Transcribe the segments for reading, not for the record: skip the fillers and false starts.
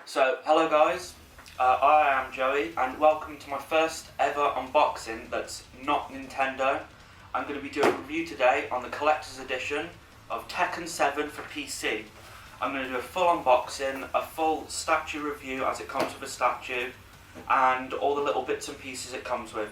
So, hello guys, I am Joey and welcome to my first ever unboxing that's not Nintendo. I'm going to be doing a review today on the collector's edition of Tekken 7 for PC. I'm going to do a full unboxing, a full statue review as it comes with a statue, and all the little bits and pieces it comes with.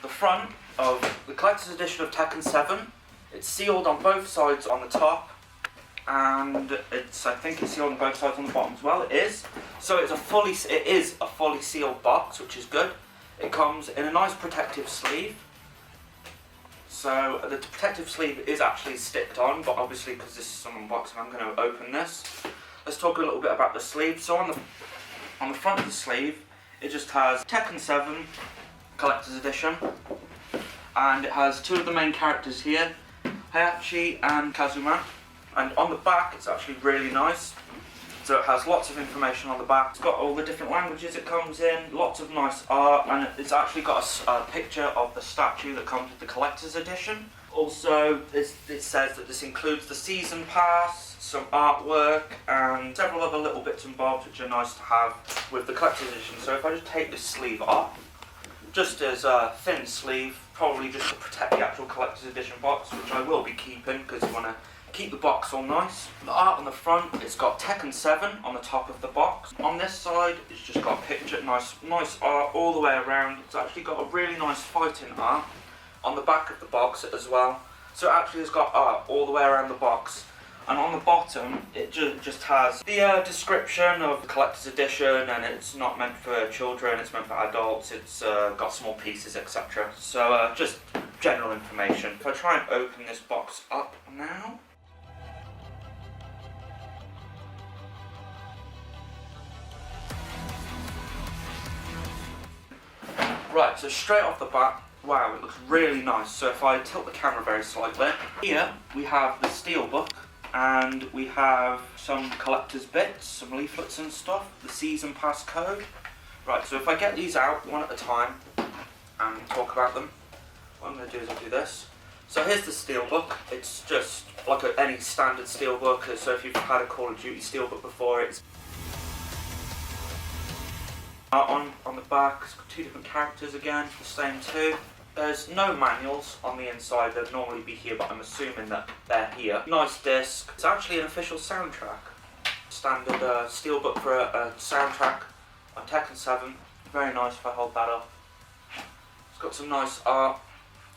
The front of the collector's edition of Tekken 7, it's sealed on both sides on the top, and I think it's sealed on both sides on the bottom as well. It is. So it is a fully sealed box, which is good. It comes in a nice protective sleeve. So the protective sleeve is actually sticked on, but obviously because this is some unboxing, I'm going to open this. Let's talk a little bit about the sleeve. So on the front of the sleeve, it just has Tekken 7 collector's edition, and it has two of the main characters here, Heihachi and Kazuma. And on the back, it's actually really nice. So it has lots of information on the back. It's got all the different languages it comes in, lots of nice art, and it's actually got a picture of the statue that comes with the collector's edition. Also, it says that this includes the season pass, some artwork, and several other little bits and bobs which are nice to have with the collector's edition. So if I just take this sleeve off, just as a thin sleeve, probably just to protect the actual collector's edition box, which I will be keeping because you want to keep the box all nice. The art on the front, it's got Tekken 7 on the top of the box. On this side, it's just got a picture, nice art all the way around. It's actually got a really nice fighting art on the back of the box as well. So it actually has got art all the way around the box. And on the bottom, it just has the description of the collector's edition, and it's not meant for children, it's meant for adults, it's got small pieces, etc. So just general information. If I try and open this box up now. Right, so straight off the bat, wow, it looks really nice. So if I tilt the camera very slightly, here we have the Steelbook. And we have some collector's bits, some leaflets and stuff, the season pass code. Right, so if I get these out one at a time and talk about them, what I'm going to do is I'll do this. So here's the Steelbook. It's just like any standard Steelbook. So if you've had a Call of Duty Steelbook before, it's on the back. It's got two different characters again, the same two. There's no manuals on the inside. They'd normally be here, but I'm assuming that they're here. Nice disc. It's actually an official soundtrack. Standard Steelbook for a soundtrack on Tekken 7. Very nice if I hold that up. It's got some nice art.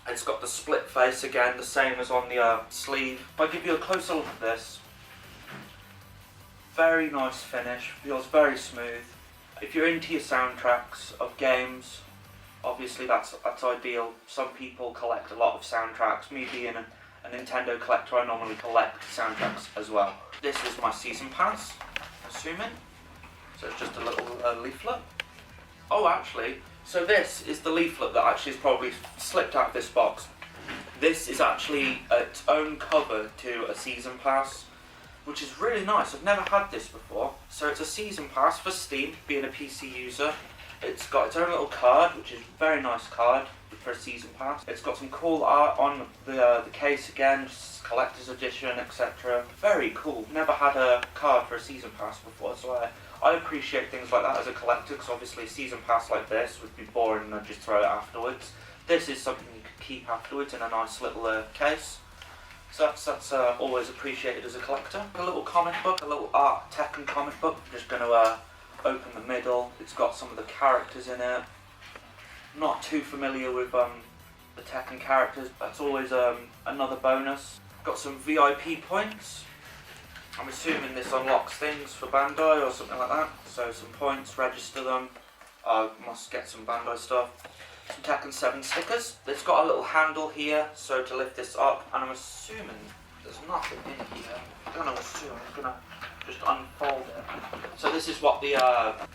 It's got the split face again, the same as on the sleeve. If I give you a closer look at this, very nice finish. Feels very smooth. If you're into your soundtracks of games, obviously that's ideal. Some people collect a lot of soundtracks. Me being a Nintendo collector, I normally collect soundtracks as well. This is my season pass, assuming. So it's just a little leaflet. Oh, actually, so this is the leaflet that actually is probably slipped out of this box. This is actually its own cover to a season pass, which is really nice. I've never had this before. So it's a season pass for Steam, being a PC user. It's got its own little card, which is a very nice card for a season pass. It's got some cool art on the case again, just collector's edition, etc. Very cool. Never had a card for a season pass before, so I appreciate things like that as a collector, because obviously a season pass like this would be boring and I'd just throw it afterwards. This is something you could keep afterwards in a nice little case. So that's always appreciated as a collector. A little comic book, a little art Tekken comic book. I'm just going to open the middle. It's got some of the characters in it. Not too familiar with the Tekken characters. That's always another bonus. Got some VIP points. I'm assuming this unlocks things for Bandai or something like that. So some points, register them. I must get some Bandai stuff. Some Tekken 7 stickers. It's got a little handle here, so to lift this up, and I'm assuming there's nothing in here. I'm going to assume, I'm going to just unfold it. So this is what the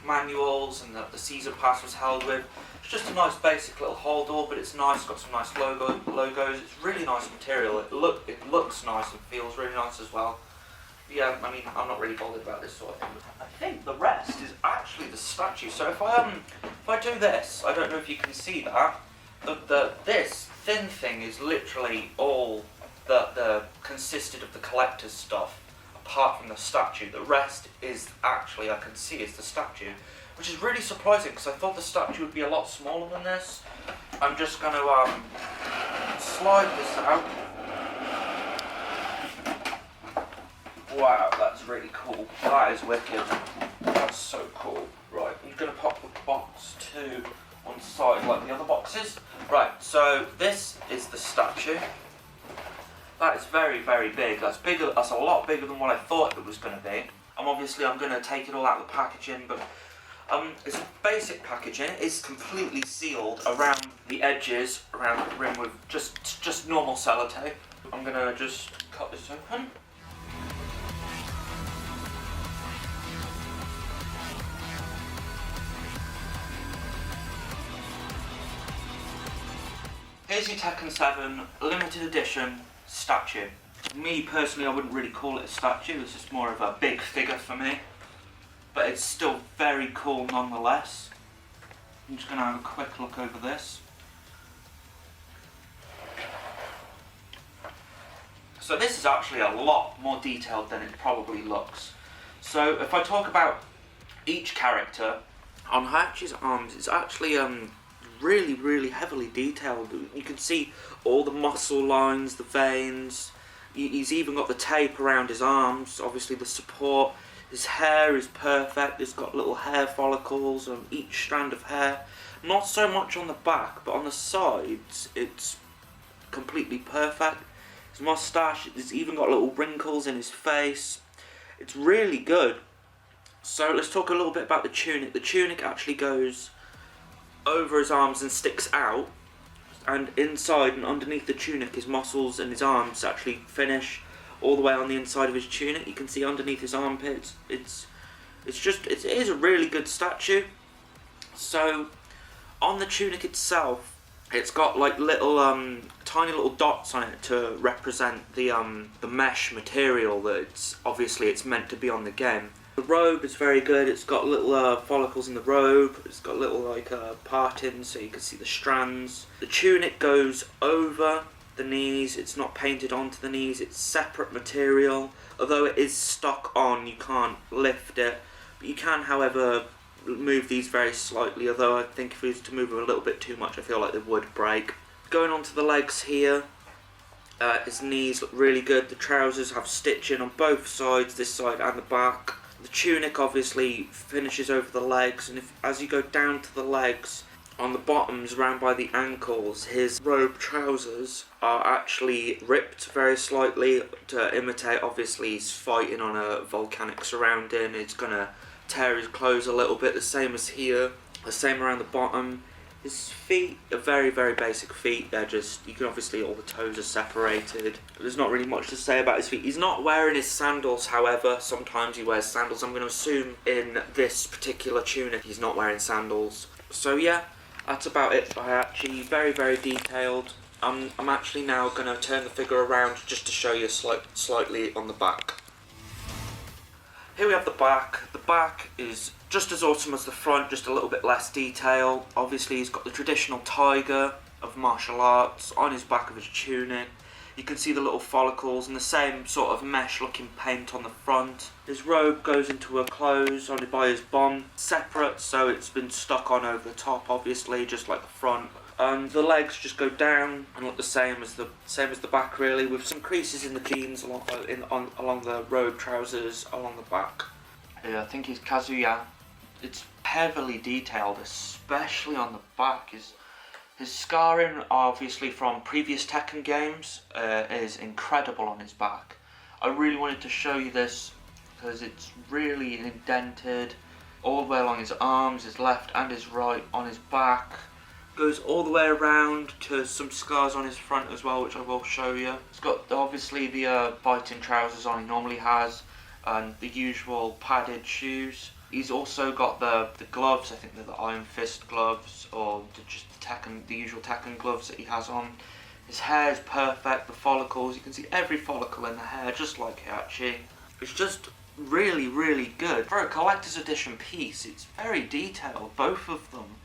manuals and the season pass was held with. It's just a nice basic little hold-all, but it's nice. It's got some nice logos. It's really nice material. It looks nice and feels really nice as well. Yeah, I mean, I'm not really bothered about this sort of thing. I think the rest is actually the statue. So if I do this, I don't know if you can see that. This thin thing is literally all that consisted of the collector's stuff, apart from the statue. The rest is actually, I can see, is the statue, which is really surprising because I thought the statue would be a lot smaller than this. I'm just going to slide this out. Wow, that's really cool. That is wicked. That's so cool. Right, I'm going to pop the box to one side like the other boxes. Right, so this is the statue. That is very, very big. That's bigger. That's a lot bigger than what I thought it was going to be. I'm going to take it all out of the packaging, but it's a basic packaging. It's completely sealed around the edges, around the rim with just normal sellotape. I'm going to just cut this open. Here's your Tekken 7 limited edition statue. Me personally, I wouldn't really call it a statue. It's just more of a big figure for me. But it's still very cool nonetheless. I'm just going to have a quick look over this. So this is actually a lot more detailed than it probably looks. So if I talk about each character, on Hachi's arms, it's actually really, really heavily detailed. You can see all the muscle lines, the veins. He's even got the tape around his arms, obviously the support. His hair is perfect. It's got little hair follicles on each strand of hair. Not so much on the back, but on the sides, it's completely perfect. His mustache, it's even got little wrinkles in his face. It's really good. So let's talk a little bit about the tunic. The tunic actually goes over his arms and sticks out, and inside and underneath the tunic, his muscles and his arms actually finish all the way on the inside of his tunic. You can see underneath his armpits. It is a really good statue. So on the tunic itself, it's got like little tiny little dots on it to represent the mesh material that it's meant to be on the game. The robe is very good. It's got little follicles in the robe. It's got little like partings so you can see the strands. The tunic goes over the knees. It's not painted onto the knees. It's separate material. Although it is stuck on, you can't lift it. But you can, however, move these very slightly. Although I think if we was to move them a little bit too much, I feel like they would break. Going on to the legs here. His knees look really good. The trousers have stitching on both sides, this side and the back. The tunic obviously finishes over the legs, and as you go down to the legs, on the bottoms round by the ankles, his robe trousers are actually ripped very slightly to imitate, obviously he's fighting on a volcanic surrounding. It's going to tear his clothes a little bit, the same as here, the same around the bottom. His feet are very, very basic feet. They're just, you can obviously, all the toes are separated. There's not really much to say about his feet. He's not wearing his sandals, however. Sometimes he wears sandals. I'm going to assume in this particular tunic he's not wearing sandals. So yeah, that's about it for Hachi. Very, very detailed. I'm actually now going to turn the figure around just to show you slightly on the back. Here we have the back. The back is just as awesome as the front, just a little bit less detail. Obviously he's got the traditional tiger of martial arts on his back of his tunic. You can see the little follicles and the same sort of mesh looking paint on the front. His robe goes into a close on by his bum, separate, so it's been stuck on over the top obviously, just like the front. And the legs just go down and look the same as the back really, with some creases in the jeans along the robe trousers along the back. Yeah, I think he's Kazuya. It's heavily detailed, especially on the back. His scarring, obviously from previous Tekken games, is incredible on his back. I really wanted to show you this because it's really indented all the way along his arms, his left and his right, on his back. Goes all the way around to some scars on his front as well, which I will show you. He's got obviously the fighting trousers on he normally has, and the usual padded shoes. He's also got the gloves. I think they're the Iron Fist gloves, or just the usual Tekken gloves that he has on. His hair is perfect. The follicles, you can see every follicle in the hair, just like Hachi. It's just really, really good. For a collector's edition piece, it's very detailed, both of them.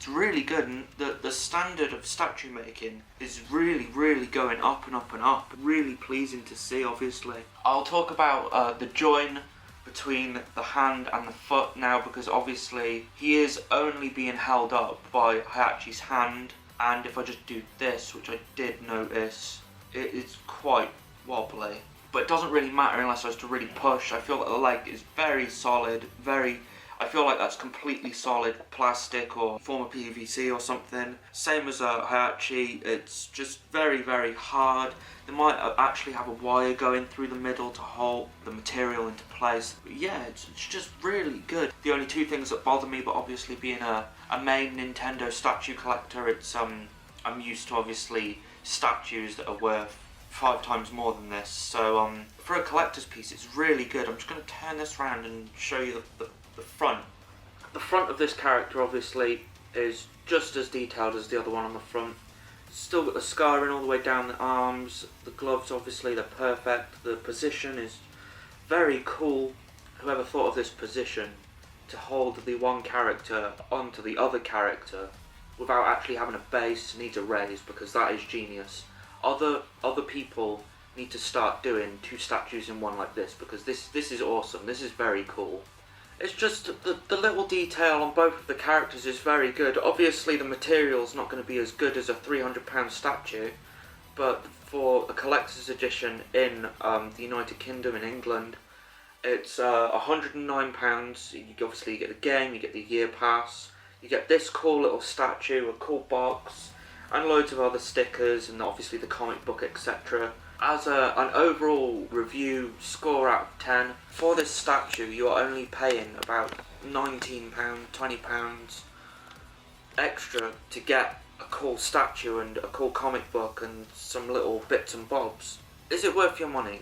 It's really good, and the standard of statue making is really going up and up and up. Really pleasing to see, obviously. I'll talk about the join between the hand and the foot now, because obviously he is only being held up by Hayachi's hand, and if I just do this, which I did notice, it is quite wobbly. But it doesn't really matter unless I was to really push. I feel that the leg is very solid, I feel like that's completely solid plastic or form of PVC or something. Same as Hayachi, it's just very hard. They might actually have a wire going through the middle to hold the material into place. But yeah, it's just really good. The only two things that bother me, but obviously being a main Nintendo statue collector, it's I'm used to obviously statues that are worth 5 times more than this. So for a collector's piece, it's really good. I'm just going to turn this around and show you the front. The front of this character obviously is just as detailed as the other one on the front. Still got the scarring all the way down the arms. The gloves, obviously, they're perfect. The position is very cool. Whoever thought of this position to hold the one character onto the other character without actually having a base needs a raise, because that is genius. Other people need to start doing 2 statues in one like this, because this is awesome. This is very cool. It's just the little detail on both of the characters is very good. Obviously the material's not going to be as good as a £300 statue, but for a collector's edition in the United Kingdom, in England, it's £109. You obviously get the game, you get the year pass, you get this cool little statue, a cool box, and loads of other stickers, and obviously the comic book, etc. As an overall review score out of 10, for this statue you are only paying about £19, £20 extra to get a cool statue and a cool comic book and some little bits and bobs. Is it worth your money?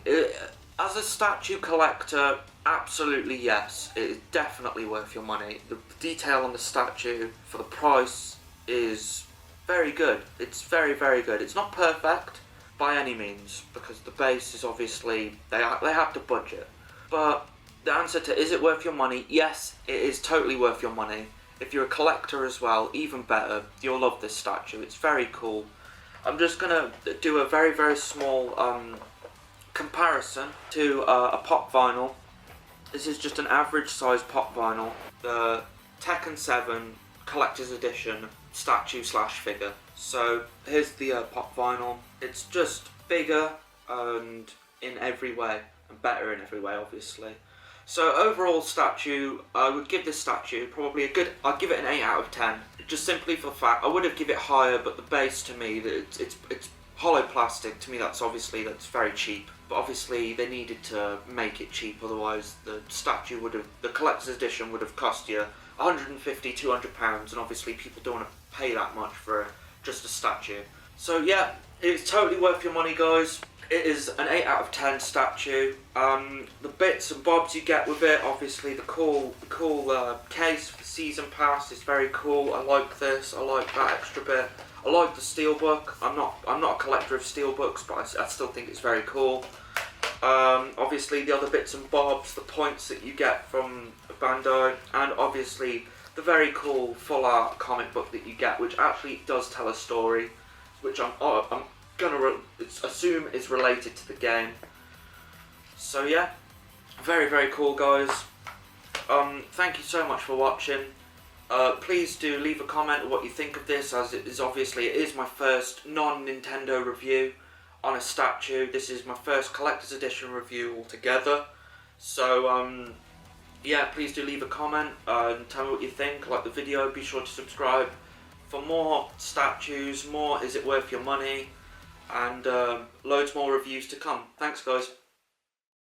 As a statue collector, absolutely yes. It is definitely worth your money. The detail on the statue for the price is very good. It's very good. It's not perfect by any means, because the base is obviously, they have to budget. But the answer to is it worth your money? Yes, it is totally worth your money. If you're a collector as well, even better. You'll love this statue. It's very cool. I'm just gonna do a very small comparison to a pop vinyl. This is just an average size pop vinyl. The Tekken 7 collector's edition statue / figure. So here's the pop vinyl. It's just bigger and in every way, and better in every way, obviously. So overall statue, I would give this statue probably I'd give it an 8 out of 10. Just simply for the fact, I would have give it higher, but the base to me, it's hollow plastic. To me, that's very cheap. But obviously they needed to make it cheap, otherwise the collector's edition would have cost you £150, £200, and obviously people don't want to pay that much for just a statue. So yeah, it's totally worth your money, guys. It is an 8 out of 10 statue. The bits and bobs you get with it, obviously the cool case for the season pass is very cool. I like this. I like that extra bit. I like the Steelbook. I'm not a collector of Steelbooks, but I still think it's very cool. Obviously the other bits and bobs, the points that you get from Bandai, and obviously the very cool full art comic book that you get, which actually does tell a story, which I'm gonna assume is related to the game. So yeah, very cool, guys. Thank you so much for watching. Please do leave a comment on what you think of this, as it is my first non-Nintendo review on a statue. This is my first collector's edition review altogether. So yeah, please do leave a comment and tell me what you think. Like the video, be sure to subscribe for more statues, more is it worth your money, and loads more reviews to come. Thanks, guys.